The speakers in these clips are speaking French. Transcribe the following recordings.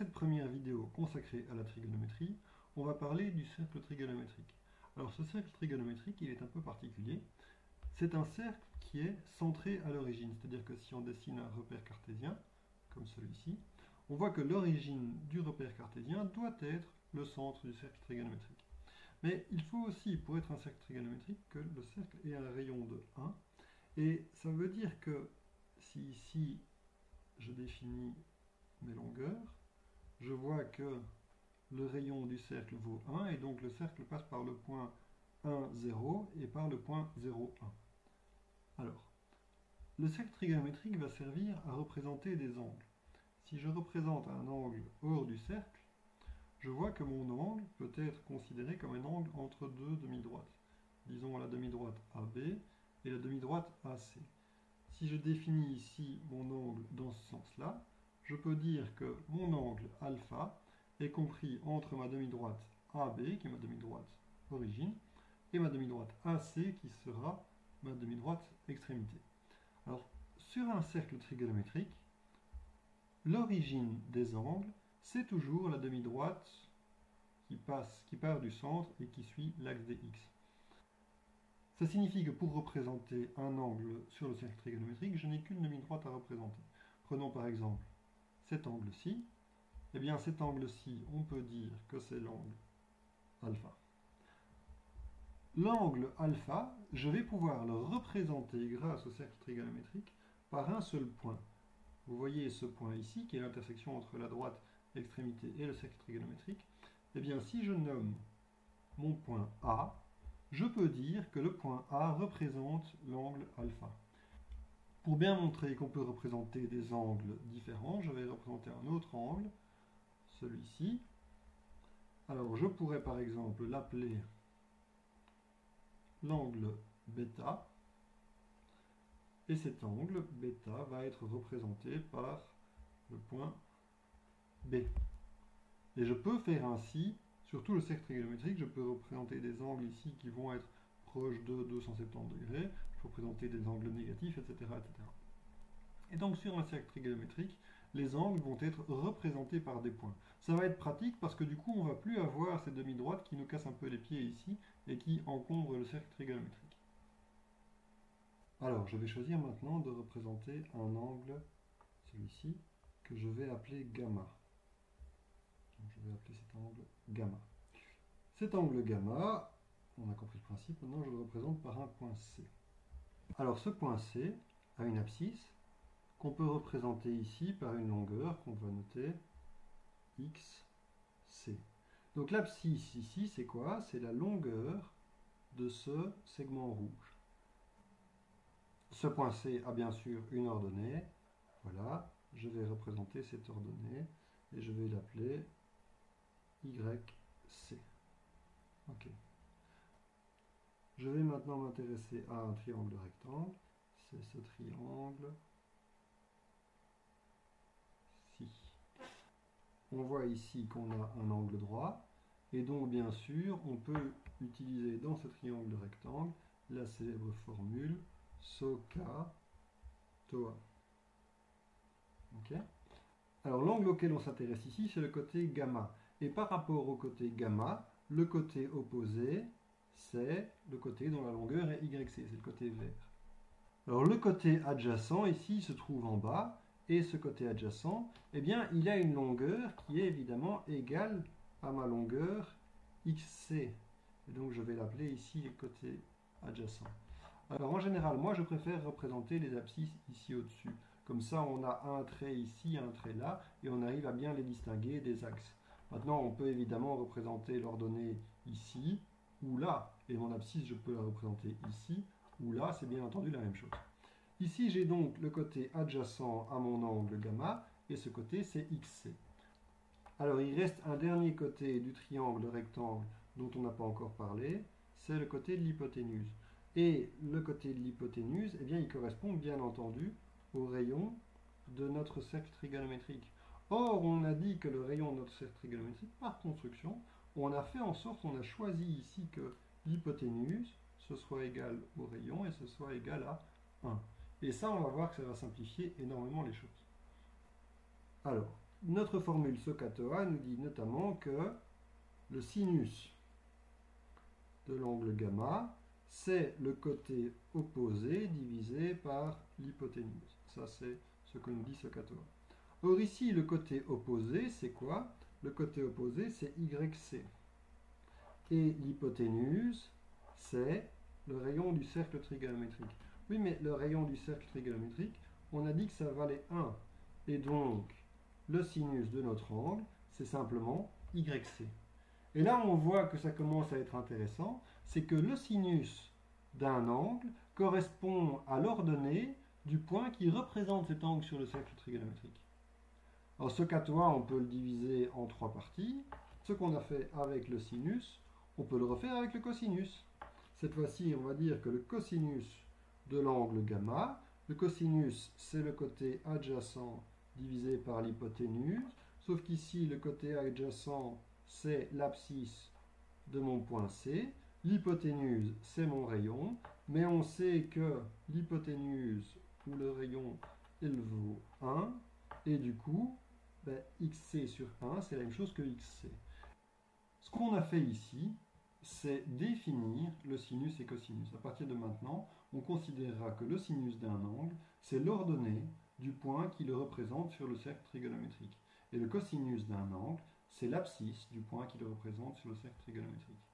cette première vidéo consacrée à la trigonométrie, on va parler du cercle trigonométrique. Alors ce cercle trigonométrique, il est un peu particulier. C'est un cercle qui est centré à l'origine, c'est-à-dire que si on dessine un repère cartésien, comme celui-ci, on voit que l'origine du repère cartésien doit être le centre du cercle trigonométrique. Mais il faut aussi, pour être un cercle trigonométrique, que le cercle ait un rayon de 1. Et ça veut dire que si ici je définis mes longueurs, je vois que le rayon du cercle vaut 1, et donc le cercle passe par le point 1, 0 et par le point 0, 1. Alors, le cercle trigonométrique va servir à représenter des angles. Si je représente un angle hors du cercle, je vois que mon angle peut être considéré comme un angle entre deux demi-droites. Disons la demi-droite AB et la demi-droite AC. Si je définis ici mon angle dans ce sens-là, je peux dire que mon angle alpha est compris entre ma demi-droite AB, qui est ma demi-droite origine, et ma demi-droite AC, qui sera ma demi-droite extrémité. Alors, sur un cercle trigonométrique, l'origine des angles, c'est toujours la demi-droite qui part du centre et qui suit l'axe des x. Ça signifie que pour représenter un angle sur le cercle trigonométrique, je n'ai qu'une demi-droite à représenter. Prenons par exemple cet angle-ci. Eh bien cet angle-ci, on peut dire que c'est l'angle alpha. L'angle alpha, je vais pouvoir le représenter grâce au cercle trigonométrique par un seul point. Vous voyez ce point ici, qui est l'intersection entre la droite extrémité et le cercle trigonométrique. Eh bien si je nomme mon point A, je peux dire que le point A représente l'angle alpha. Pour bien montrer qu'on peut représenter des angles différents, je vais représenter un autre angle, celui-ci. Alors je pourrais par exemple l'appeler l'angle bêta, et cet angle bêta va être représenté par le point B. Et je peux faire ainsi, sur tout le cercle trigonométrique, je peux représenter des angles ici qui vont être proches de 270 degrés, je peux représenter des angles négatifs, etc., etc. Et donc sur un cercle trigonométrique, les angles vont être représentés par des points. Ça va être pratique parce que du coup, on ne va plus avoir ces demi-droites qui nous cassent un peu les pieds ici et qui encombrent le cercle trigonométrique. Alors, je vais choisir maintenant de représenter un angle, celui-ci, que je vais appeler gamma. Donc, je vais appeler cet angle gamma. Cet angle gamma, on a compris le principe, maintenant je le représente par un point C. Alors ce point C a une abscisse qu'on peut représenter ici par une longueur qu'on va noter XC. Donc l'abscisse ici, c'est quoi? C'est la longueur de ce segment rouge. Ce point C a bien sûr une ordonnée. Voilà, je vais représenter cette ordonnée et je vais l'appeler YC. Ok. Je vais maintenant m'intéresser à un triangle rectangle. C'est ce triangle-ci. On voit ici qu'on a un angle droit. Et donc, bien sûr, on peut utiliser dans ce triangle rectangle la célèbre formule SOHCAHTOA. Ok? Alors, l'angle auquel on s'intéresse ici, c'est le côté gamma. Et par rapport au côté gamma, le côté opposé, c'est le côté dont la longueur est YC, c'est le côté vert. Alors le côté adjacent ici se trouve en bas, et ce côté adjacent, eh bien il a une longueur qui est évidemment égale à ma longueur XC. Et donc je vais l'appeler ici le côté adjacent. Alors en général, moi je préfère représenter les abscisses ici au-dessus. Comme ça on a un trait ici, un trait là, et on arrive à bien les distinguer des axes. Maintenant on peut évidemment représenter l'ordonnée ici, ou là, et mon abscisse, je peux la représenter ici, ou là, c'est bien entendu la même chose. Ici, j'ai donc le côté adjacent à mon angle gamma, et ce côté, c'est XC. Alors, il reste un dernier côté du triangle rectangle dont on n'a pas encore parlé, c'est le côté de l'hypoténuse. Et le côté de l'hypoténuse, eh bien, il correspond bien entendu au rayon de notre cercle trigonométrique. Or, on a dit que le rayon de notre cercle trigonométrique, par construction, on a fait en sorte, on a choisi ici que l'hypoténuse, ce soit égal au rayon et ce soit égal à 1. Et ça, on va voir que ça va simplifier énormément les choses. Alors, notre formule SOHCAHTOA nous dit notamment que le sinus de l'angle gamma, c'est le côté opposé divisé par l'hypoténuse. Ça, c'est ce que nous dit SOHCAHTOA. Or ici, le côté opposé, c'est quoi? Le côté opposé, c'est YC. Et l'hypoténuse, c'est le rayon du cercle trigonométrique. Oui, mais le rayon du cercle trigonométrique, on a dit que ça valait 1. Et donc, le sinus de notre angle, c'est simplement YC. Et là, on voit que ça commence à être intéressant, c'est que le sinus d'un angle correspond à l'ordonnée du point qui représente cet angle sur le cercle trigonométrique. Alors, ce SOHCAHTOA, on peut le diviser en 3 parties. Ce qu'on a fait avec le sinus, on peut le refaire avec le cosinus. Cette fois-ci, on va dire que le cosinus de l'angle gamma, le cosinus, c'est le côté adjacent divisé par l'hypoténuse, sauf qu'ici, le côté adjacent, c'est l'abscisse de mon point C. L'hypoténuse, c'est mon rayon, mais on sait que l'hypoténuse, ou le rayon, il vaut 1, et du coup, XC sur 1, c'est la même chose que XC. Ce qu'on a fait ici, c'est définir le sinus et cosinus. À partir de maintenant, on considérera que le sinus d'un angle, c'est l'ordonnée du point qui le représente sur le cercle trigonométrique. Et le cosinus d'un angle, c'est l'abscisse du point qui le représente sur le cercle trigonométrique.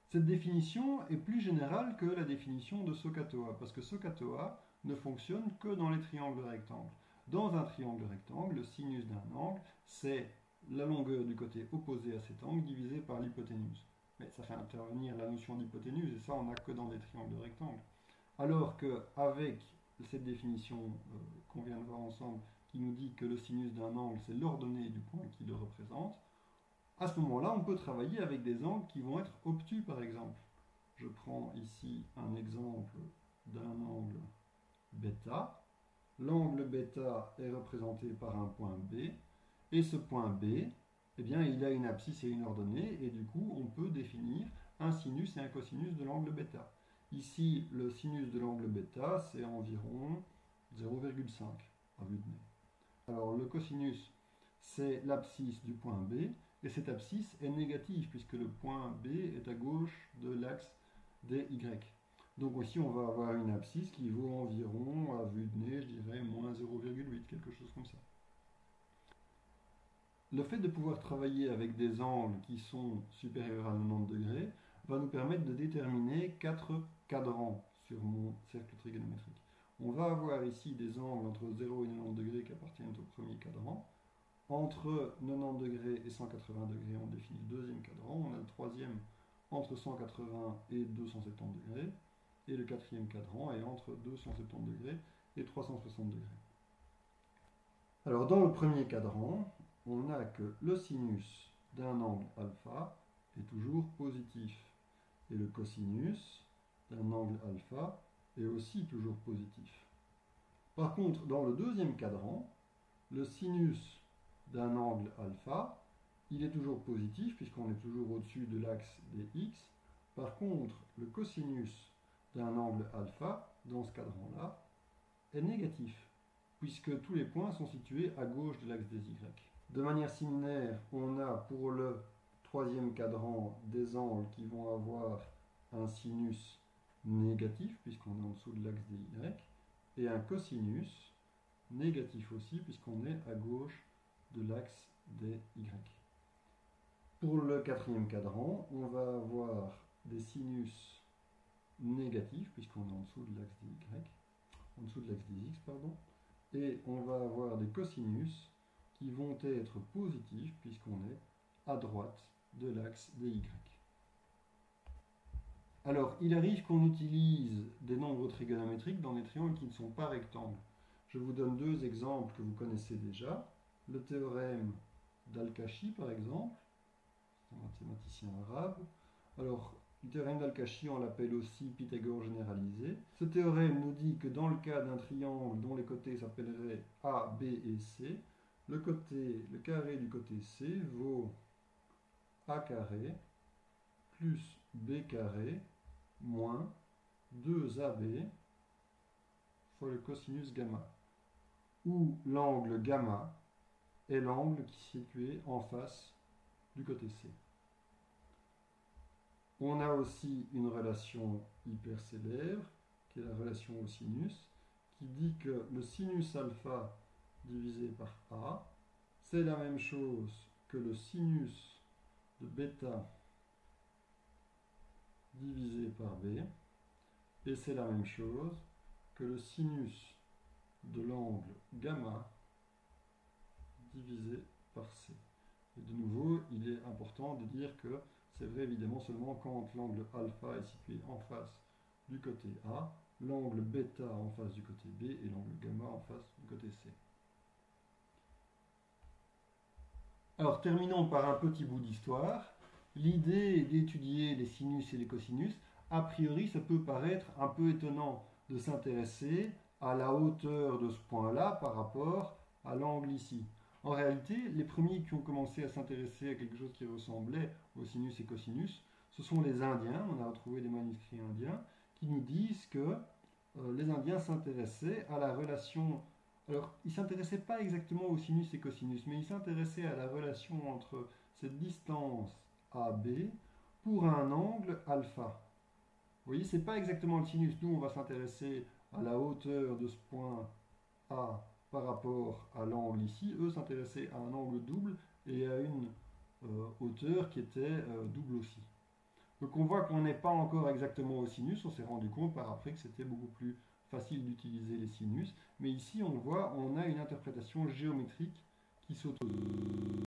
Cette définition est plus générale que la définition de SOHCAHTOA, parce que SOHCAHTOA ne fonctionne que dans les triangles rectangles. Dans un triangle rectangle, le sinus d'un angle, c'est la longueur du côté opposé à cet angle divisé par l'hypoténuse. Mais ça fait intervenir la notion d'hypoténuse, et ça, on n'a que dans des triangles rectangles. Alors qu'avec cette définition qu'on vient de voir ensemble, qui nous dit que le sinus d'un angle, c'est l'ordonnée du point qui le représente, à ce moment-là, on peut travailler avec des angles qui vont être obtus, par exemple. Je prends ici un exemple d'un angle bêta. L'angle bêta est représenté par un point B, et ce point B, eh bien, il a une abscisse et une ordonnée, et du coup, on peut définir un sinus et un cosinus de l'angle bêta. Ici, le sinus de l'angle bêta, c'est environ 0,5 à vue de nez. Alors, le cosinus, c'est l'abscisse du point B, et cette abscisse est négative, puisque le point B est à gauche de l'axe des Y. Donc ici, on va avoir une abscisse qui vaut environ, à vue de nez, je dirais, moins 0,8, quelque chose comme ça. Le fait de pouvoir travailler avec des angles qui sont supérieurs à 90 degrés va nous permettre de déterminer 4 cadrans sur mon cercle trigonométrique. On va avoir ici des angles entre 0 et 90 degrés qui appartiennent au premier cadran. Entre 90 degrés et 180 degrés, on définit le deuxième cadran. On a le troisième entre 180 et 270 degrés. Et le quatrième cadran est entre 270 degrés et 360 degrés. Alors dans le premier cadran, on a que le sinus d'un angle alpha est toujours positif. Et le cosinus d'un angle alpha est aussi toujours positif. Par contre, dans le deuxième cadran, le sinus d'un angle alpha, il est toujours positif puisqu'on est toujours au-dessus de l'axe des x. Par contre, le cosinus d'un angle alpha, dans ce cadran-là, est négatif puisque tous les points sont situés à gauche de l'axe des y. De manière similaire, on a pour le troisième cadran des angles qui vont avoir un sinus négatif puisqu'on est en dessous de l'axe des y et un cosinus négatif aussi puisqu'on est à gauche de l'axe des y. Pour le quatrième cadran, on va avoir des sinus négatifs puisqu'on est en dessous de l'axe des y, en dessous de l'axe des x, pardon, et on va avoir des cosinus qui vont être positifs puisqu'on est à droite de l'axe des y. Alors, il arrive qu'on utilise des nombres trigonométriques dans des triangles qui ne sont pas rectangles. Je vous donne deux exemples que vous connaissez déjà. Le théorème d'Al-Kashi, par exemple, c'est un mathématicien arabe. Alors, le théorème d'Al-Kashi, on l'appelle aussi Pythagore généralisé. Ce théorème nous dit que dans le cas d'un triangle dont les côtés s'appelleraient A, B et C, le carré du côté C vaut A carré plus B carré moins 2AB fois le cosinus gamma, où l'angle gamma est l'angle qui est situé en face du côté C. On a aussi une relation hyper célèbre, qui est la relation au sinus, qui dit que le sinus alpha divisé par A, c'est la même chose que le sinus de bêta divisé par B, et c'est la même chose que le sinus de l'angle gamma divisé par C. Et de nouveau, il est important de dire que c'est vrai évidemment seulement quand l'angle alpha est situé en face du côté A, l'angle bêta en face du côté B et l'angle gamma en face du côté C. Alors terminons par un petit bout d'histoire. L'idée est d'étudier les sinus et les cosinus. A priori, ça peut paraître un peu étonnant de s'intéresser à la hauteur de ce point-là par rapport à l'angle ici. En réalité, les premiers qui ont commencé à s'intéresser à quelque chose qui ressemblait aux sinus et cosinus, ce sont les Indiens. On a retrouvé des manuscrits indiens qui nous disent que les Indiens s'intéressaient à la relation. Alors, ils ne s'intéressaient pas exactement aux sinus et cosinus, mais ils s'intéressaient à la relation entre cette distance AB pour un angle alpha. Vous voyez, ce n'est pas exactement le sinus. Nous, on va s'intéresser à la hauteur de ce point A par rapport à l'angle ici. Eux s'intéressaient à un angle double et à une hauteur qui était double aussi. Donc on voit qu'on n'est pas encore exactement au sinus. On s'est rendu compte par après que c'était beaucoup plus facile d'utiliser les sinus. Mais ici, on le voit, on a une interprétation géométrique qui s'auto